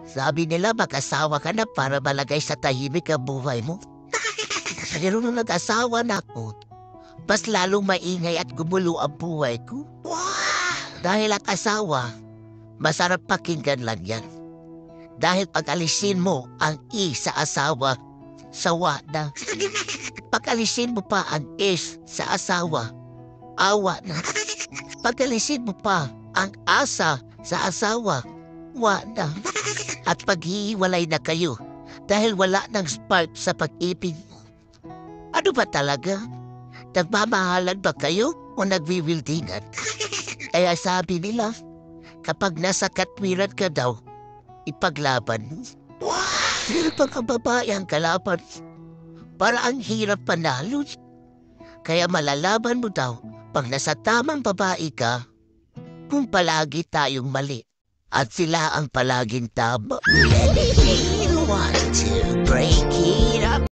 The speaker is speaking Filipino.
Sabi nila mag-asawa ka na para malagay sa tahimik ang buhay mo. Pero nung nag-asawa na ako, mas lalong maingay at gumulo ang buhay ko. Dahil ang asawa, masarap pakinggan lang yan. Dahil pag alisin mo ang I sa asawa, sawa na. Pag alisin mo pa ang S sa asawa, awa na. Pag alisin mo pa ang asa sa asawa, wa na. At paghihiwalay na kayo dahil wala ng spark sa pag-ibig mo. Ano ba talaga? Nagmamahalan ba kayo o nagwiwildingan? Kaya sabi nila, kapag nasa katwiran ka daw, ipaglaban mo. Pero pag ang babae ang kalaban, para ang hirap panalo. Kaya malalaban mo daw pag nasa tamang babae ka, kung palagi tayong mali at sila ang palaging tama.